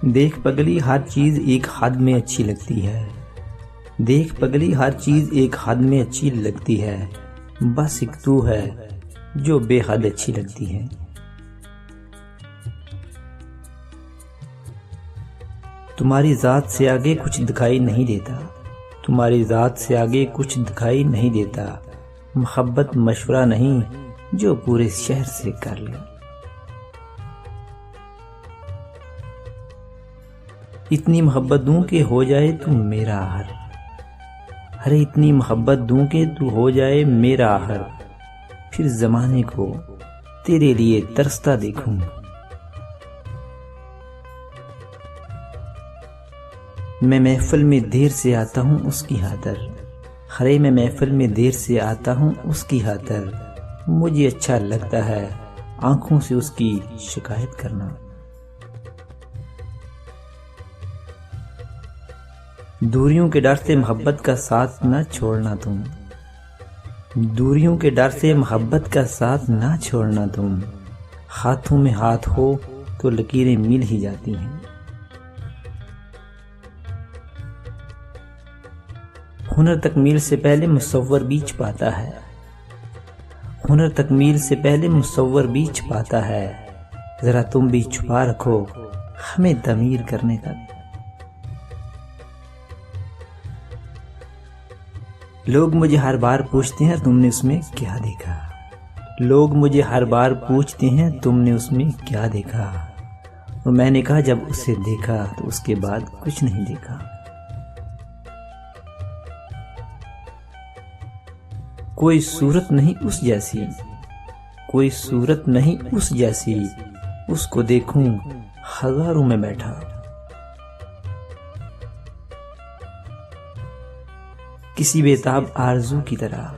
देख पगली हर चीज एक हद में अच्छी लगती है। देख पगली हर चीज एक हद में अच्छी लगती है। बस एक तू है जो बेहद अच्छी लगती है। तुम्हारी जात से आगे कुछ दिखाई नहीं देता। तुम्हारी जात से आगे कुछ दिखाई नहीं देता। मोहब्बत मशवरा नहीं जो पूरे शहर से कर ले। इतनी मोहब्बत दूं कि हो जाए तू मेरा आहर। अरे इतनी मोहब्बत दूं कि तू हो जाए मेरा आहर। फिर जमाने को तेरे लिए तरसता देखूं। मैं महफिल में देर से आता हूं उसकी खातिर। अरे मैं महफिल में देर से आता हूं उसकी खातिर। मुझे अच्छा लगता है आंखों से उसकी शिकायत करना। दूरियों के डर से मोहब्बत का साथ न छोड़ना तुम। दूरियों के डर से मोहब्बत का साथ न छोड़ना तुम। हाथों में हाथ हो तो लकीरें मिल ही जाती हैं। हुनर तकमील से पहले मुसव्वर बीच पाता है। हुनर तकमील से पहले मुसव्वर बीच पाता है। जरा तुम भी छुपा रखो हमें तमीर करने तक। लोग मुझे हर बार पूछते हैं तुमने उसमें क्या देखा। लोग मुझे हर बार पूछते हैं तुमने उसमें क्या देखा। और मैंने कहा जब उसे देखा तो उसके बाद कुछ नहीं देखा। कोई सूरत नहीं उस जैसी। कोई सूरत नहीं उस जैसी। उसको देखूं हजारों में बैठा। किसी बेताब आरज़ू की तरह।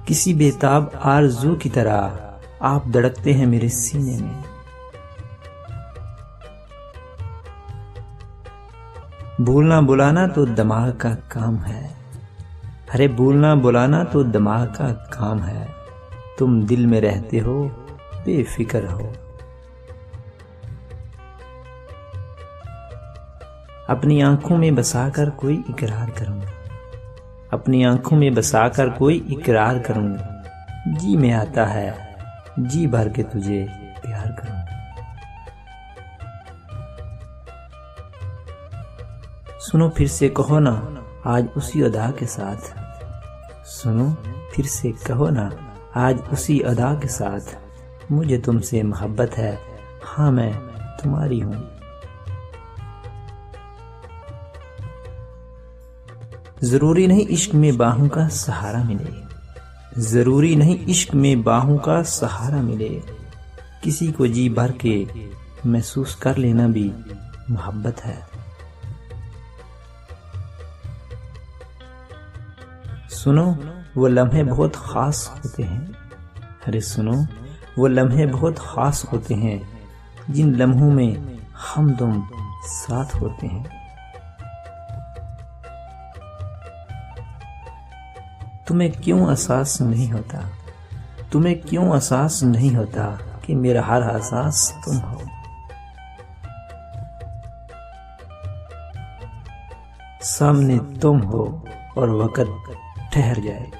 किसी बेताब आरज़ू की तरह आप धड़कते हैं मेरे सीने में। भूलना बुलाना तो दिमाग का काम है। अरे भूलना बुलाना तो दिमाग का काम है। तुम दिल में रहते हो बेफिक्र हो। अपनी आंखों में बसाकर कोई इकरार करूं। अपनी आंखों में बसाकर कोई इकरार करूं। जी में आता है जी भर के तुझे प्यार करूं। सुनो फिर से कहो ना आज उसी अदा के साथ। सुनो फिर से कहो ना आज उसी अदा के साथ। मुझे तुमसे मोहब्बत है हाँ मैं तुम्हारी हूं। जरूरी नहीं इश्क में बाहों का सहारा मिले। जरूरी नहीं इश्क में बाहों का सहारा मिले। किसी को जी भर के महसूस कर लेना भी मोहब्बत है। सुनो वो लम्हे बहुत खास होते हैं। अरे सुनो वो लम्हे बहुत खास होते हैं जिन लम्हों में हम तुम साथ होते हैं। तुम्हें क्यों एहसास नहीं होता। तुम्हें क्यों एहसास नहीं होता कि मेरा हर एहसास तुम हो। सामने तुम हो और वक्त ठहर जाए।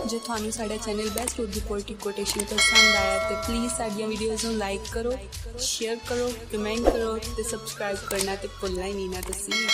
जे थानू साडा channel best Urdu poetic quotation पसंद आया तो प्लीज़ साडियां वीडियोज़ नूं लाइक करो, शेयर करो, कमेंट करो ते सब्सक्राइब करना ते भुलना ही नहीं ना तुसीं।